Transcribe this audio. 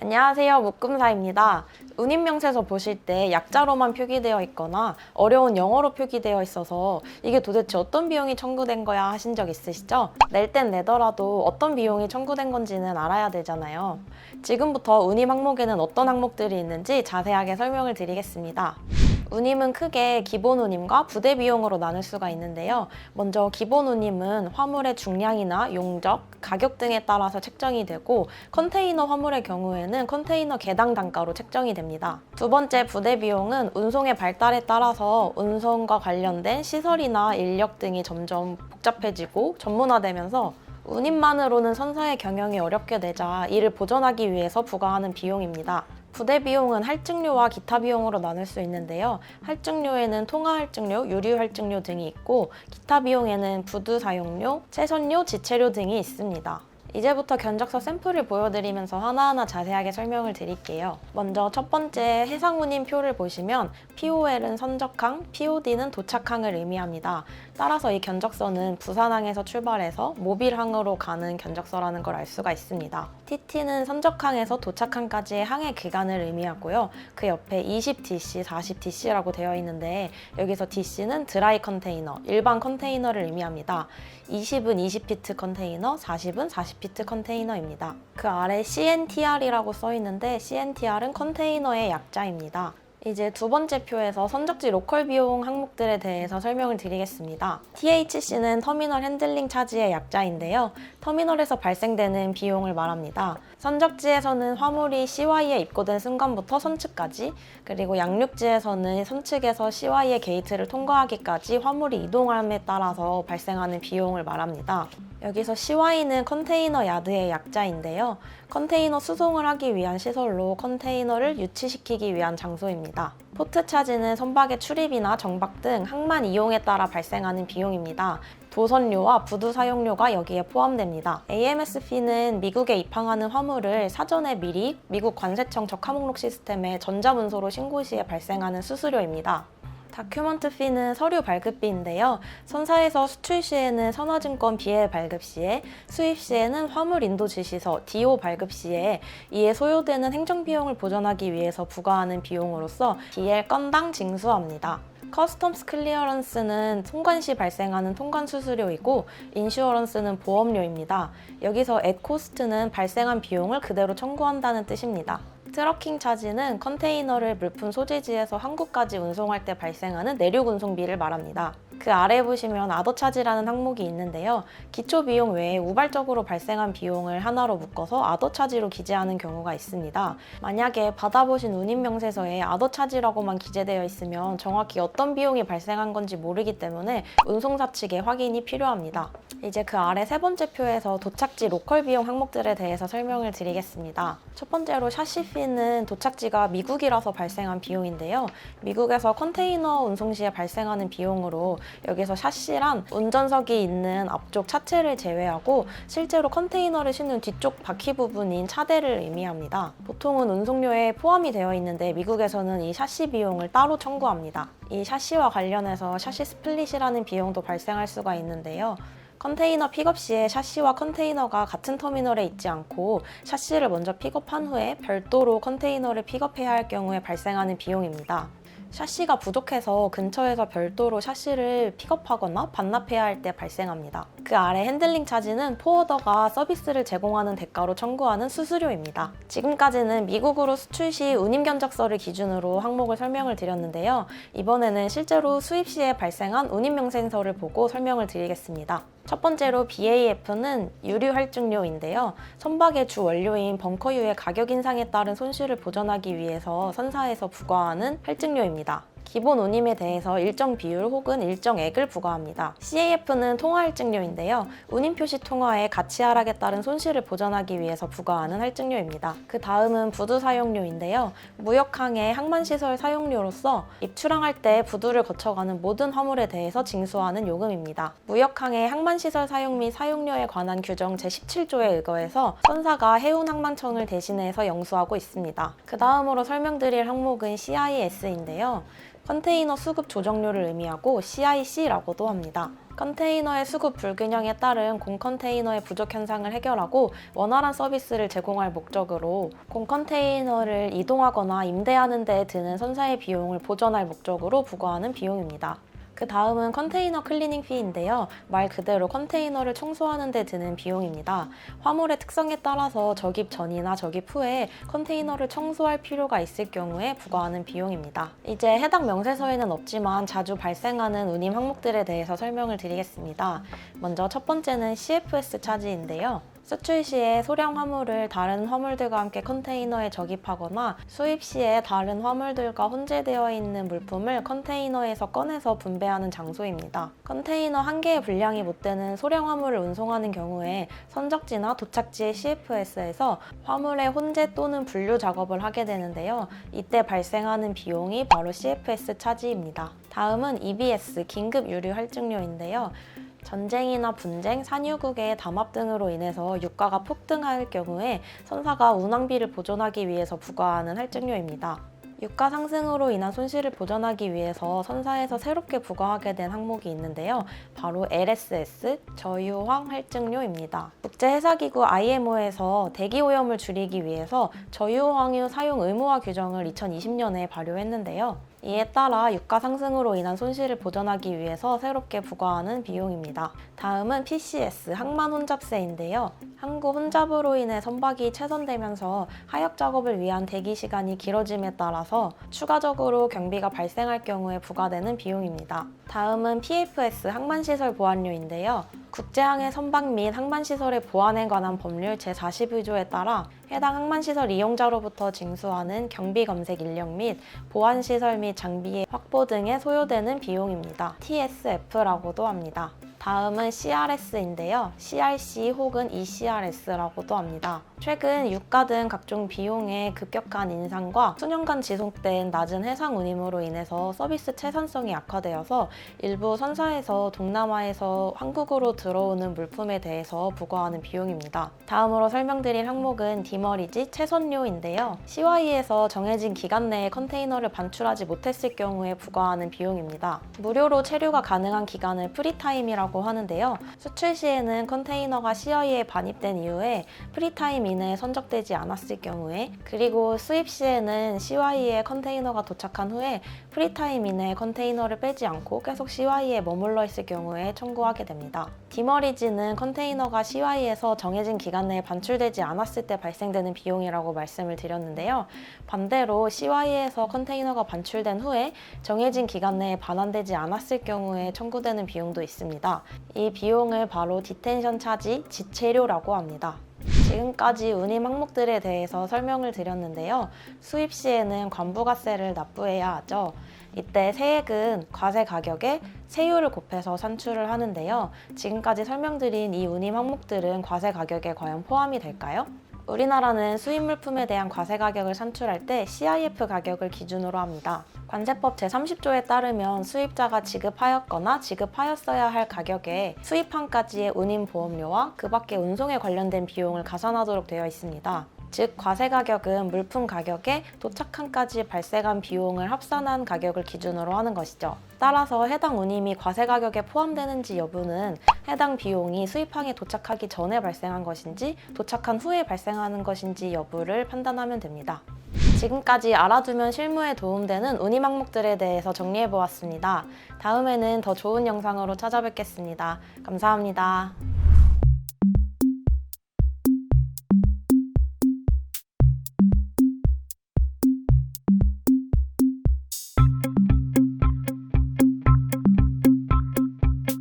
안녕하세요. 묶음사입니다. 운임명세서 보실 때 약자로만 표기되어 있거나 어려운 영어로 표기되어 있어서 이게 도대체 어떤 비용이 청구된 거야 하신 적 있으시죠? 낼 땐 내더라도 어떤 비용이 청구된 건지는 알아야 되잖아요. 지금부터 운임 항목에는 어떤 항목들이 있는지 자세하게 설명을 드리겠습니다. 운임은 크게 기본 운임과 부대 비용으로 나눌 수가 있는데요. 먼저 기본 운임은 화물의 중량이나 용적, 가격 등에 따라서 책정이 되고 컨테이너 화물의 경우에는 컨테이너 개당 단가로 책정이 됩니다. 두 번째 부대 비용은 운송의 발달에 따라서 운송과 관련된 시설이나 인력 등이 점점 복잡해지고 전문화되면서 운임만으로는 선사의 경영이 어렵게 되자 이를 보전하기 위해서 부과하는 비용입니다. 부대 비용은 할증료와 기타 비용으로 나눌 수 있는데요. 할증료에는 통화 할증료, 유류 할증료 등이 있고 기타 비용에는 부두 사용료, 채선료, 지체료 등이 있습니다. 이제부터 견적서 샘플을 보여드리면서 하나하나 자세하게 설명을 드릴게요. 먼저 첫 번째 해상운임표를 보시면 POL은 선적항, POD는 도착항을 의미합니다. 따라서 이 견적서는 부산항에서 출발해서 모빌항으로 가는 견적서라는 걸 알 수가 있습니다. TT는 선적항에서 도착항까지의 항해 기간을 의미하고요. 그 옆에 20DC, 40DC라고 되어 있는데 여기서 DC는 드라이 컨테이너, 일반 컨테이너를 의미합니다. 20은 20피트 컨테이너, 40은 40피트 컨테이너입니다. 그 아래 CNTR이라고 써 있는데 CNTR은 컨테이너의 약자입니다. 이제 두 번째 표에서 선적지 로컬 비용 항목들에 대해서 설명을 드리겠습니다. THC는 터미널 핸들링 차지의 약자인데요. 터미널에서 발생되는 비용을 말합니다. 선적지에서는 화물이 CY에 입고된 순간부터 선측까지, 그리고 양육지에서는 선측에서 CY의 게이트를 통과하기까지 화물이 이동함에 따라서 발생하는 비용을 말합니다. 여기서 CY는 컨테이너 야드의 약자인데요. 컨테이너 수송을 하기 위한 시설로 컨테이너를 유치시키기 위한 장소입니다. 포트 차지는 선박의 출입이나 정박 등 항만 이용에 따라 발생하는 비용입니다. 도선료와 부두 사용료가 여기에 포함됩니다. AMS-F는 미국에 입항하는 화물을 사전에 미리 미국 관세청 적하목록 시스템에 전자문서로 신고 시에 발생하는 수수료입니다. 다큐먼트 피는 서류 발급비인데요. 선사에서 수출 시에는 선화증권 BL 발급 시에, 수입 시에는 화물 인도 지시서 DO 발급 시에 이에 소요되는 행정비용을 보전하기 위해서 부과하는 비용으로서 BL 건당 징수합니다. 커스텀스 클리어런스는 통관 시 발생하는 통관 수수료이고 인슈어런스는 보험료입니다. 여기서 앳코스트는 발생한 비용을 그대로 청구한다는 뜻입니다. 트러킹 차지는 컨테이너를 물품 소재지에서 한국까지 운송할 때 발생하는 내륙 운송비를 말합니다. 그 아래 보시면 아더 차지라는 항목이 있는데요. 기초 비용 외에 우발적으로 발생한 비용을 하나로 묶어서 아더 차지로 기재하는 경우가 있습니다. 만약에 받아보신 운임명세서에 아더 차지라고만 기재되어 있으면 정확히 어떤 비용이 발생한 건지 모르기 때문에 운송사 측의 확인이 필요합니다. 이제 그 아래 세 번째 표에서 도착지 로컬 비용 항목들에 대해서 설명을 드리겠습니다. 첫 번째로 샤시피는 도착지가 미국이라서 발생한 비용인데요. 미국에서 컨테이너 운송 시에 발생하는 비용으로 여기서 샤시란 운전석이 있는 앞쪽 차체를 제외하고 실제로 컨테이너를 싣는 뒤쪽 바퀴 부분인 차대를 의미합니다. 보통은 운송료에 포함이 되어 있는데 미국에서는 이 샤시 비용을 따로 청구합니다. 이 샤시와 관련해서 샤시 스플릿이라는 비용도 발생할 수가 있는데요. 컨테이너 픽업 시에 샤시와 컨테이너가 같은 터미널에 있지 않고 샤시를 먼저 픽업한 후에 별도로 컨테이너를 픽업해야 할 경우에 발생하는 비용입니다. 샤시가 부족해서 근처에서 별도로 샤시를 픽업하거나 반납해야 할 때 발생합니다. 그 아래 핸들링 차지는 포워더가 서비스를 제공하는 대가로 청구하는 수수료입니다. 지금까지는 미국으로 수출 시 운임 견적서를 기준으로 항목을 설명을 드렸는데요. 이번에는 실제로 수입 시에 발생한 운임 명세서를 보고 설명을 드리겠습니다. 첫 번째로 BAF는 유류 할증료인데요. 선박의 주 원료인 벙커유의 가격 인상에 따른 손실을 보전하기 위해서 선사에서 부과하는 할증료입니다. 기본 운임에 대해서 일정 비율 혹은 일정액을 부과합니다. CAF는 통화 할증료인데요. 운임 표시 통화의 가치 하락에 따른 손실을 보전하기 위해서 부과하는 할증료입니다. 그 다음은 부두 사용료인데요. 무역항의 항만시설 사용료로서 입출항할 때 부두를 거쳐가는 모든 화물에 대해서 징수하는 요금입니다. 무역항의 항만시설 사용 및 사용료에 관한 규정 제17조에 의거해서 선사가 해운항만청을 대신해서 영수하고 있습니다. 그 다음으로 설명드릴 항목은 CIS인데요. 컨테이너 수급 조정료를 의미하고 CIC라고도 합니다. 컨테이너의 수급 불균형에 따른 공 컨테이너의 부족 현상을 해결하고 원활한 서비스를 제공할 목적으로 공 컨테이너를 이동하거나 임대하는 데 드는 선사의 비용을 보전할 목적으로 부과하는 비용입니다. 그 다음은 컨테이너 클리닝 피인데요. 말 그대로 컨테이너를 청소하는 데 드는 비용입니다. 화물의 특성에 따라서 적입 전이나 적입 후에 컨테이너를 청소할 필요가 있을 경우에 부과하는 비용입니다. 이제 해당 명세서에는 없지만 자주 발생하는 운임 항목들에 대해서 설명을 드리겠습니다. 먼저 첫 번째는 CFS 차지인데요. 수출 시에 소량 화물을 다른 화물들과 함께 컨테이너에 적입하거나 수입 시에 다른 화물들과 혼재되어 있는 물품을 컨테이너에서 꺼내서 분배하는 장소입니다. 컨테이너 한 개의 분량이 못 되는 소량 화물을 운송하는 경우에 선적지나 도착지의 CFS에서 화물의 혼재 또는 분류 작업을 하게 되는데요. 이때 발생하는 비용이 바로 CFS 차지입니다. 다음은 EBS, 긴급 유류 할증료인데요. 전쟁이나 분쟁, 산유국의 담합 등으로 인해서 유가가 폭등할 경우에 선사가 운항비를 보존하기 위해서 부과하는 할증료입니다. 유가 상승으로 인한 손실을 보전하기 위해서 선사에서 새롭게 부과하게 된 항목이 있는데요. 바로 LSS, 저유황 할증료입니다. 국제해사기구 IMO에서 대기오염을 줄이기 위해서 저유황유 사용 의무화 규정을 2020년에 발효했는데요. 이에 따라 유가 상승으로 인한 손실을 보전하기 위해서 새롭게 부과하는 비용입니다. 다음은 PCS, 항만 혼잡세인데요. 항구 혼잡으로 인해 선박이 체선되면서 하역 작업을 위한 대기 시간이 길어짐에 따라서 추가적으로 경비가 발생할 경우에 부과되는 비용입니다. 다음은 PFS, 항만시설 보안료인데요. 국제항해 선박 및 항만시설의 보안에 관한 법률 제42조에 따라 해당 항만시설 이용자로부터 징수하는 경비검색 인력 및 보안시설 및 장비의 확보 등에 소요되는 비용입니다. TSF라고도 합니다. 다음은 CRS인데요. CRC 혹은 ECRS라고도 합니다. 최근 유가 등 각종 비용의 급격한 인상과 수년간 지속된 낮은 해상 운임으로 인해서 서비스 채산성이 악화되어서 일부 선사에서 동남아에서 한국으로 들어오는 물품에 대해서 부과하는 비용입니다. 다음으로 설명드릴 항목은 디머리지 채선료인데요. CY에서 정해진 기간 내에 컨테이너를 반출하지 못했을 경우에 부과하는 비용입니다. 무료로 체류가 가능한 기간을 프리타임이라고 하는데요. 수출 시에는 컨테이너가 CI에 반입된 이후에 프리타임 이내에 선적되지 않았을 경우에, 그리고 수입 시에는 CY에 컨테이너가 도착한 후에 프리타임 이내에 컨테이너를 빼지 않고 계속 CY에 머물러 있을 경우에 청구하게 됩니다. 디머리지는 컨테이너가 CY에서 정해진 기간 내에 반출되지 않았을 때 발생되는 비용이라고 말씀을 드렸는데요. 반대로 CY에서 컨테이너가 반출된 후에 정해진 기간 내에 반환되지 않았을 경우에 청구되는 비용도 있습니다. 이 비용을 바로 디텐션 차지, 지체료라고 합니다. 지금까지 운임 항목들에 대해서 설명을 드렸는데요. 수입 시에는 관부가세를 납부해야 하죠. 이때 세액은 과세 가격에 세율을 곱해서 산출을 하는데요. 지금까지 설명드린 이 운임 항목들은 과세 가격에 과연 포함이 될까요? 우리나라는 수입 물품에 대한 과세 가격을 산출할 때 CIF 가격을 기준으로 합니다. 관세법 제30조에 따르면 수입자가 지급하였거나 지급하였어야 할 가격에 수입항까지의 운임 보험료와 그 밖의 운송에 관련된 비용을 가산하도록 되어 있습니다. 즉 과세 가격은 물품 가격에 도착항까지 발생한 비용을 합산한 가격을 기준으로 하는 것이죠. 따라서 해당 운임이 과세 가격에 포함되는지 여부는 해당 비용이 수입항에 도착하기 전에 발생한 것인지 도착한 후에 발생하는 것인지 여부를 판단하면 됩니다. 지금까지 알아두면 실무에 도움되는 운임 항목들에 대해서 정리해보았습니다. 다음에는 더 좋은 영상으로 찾아뵙겠습니다. 감사합니다.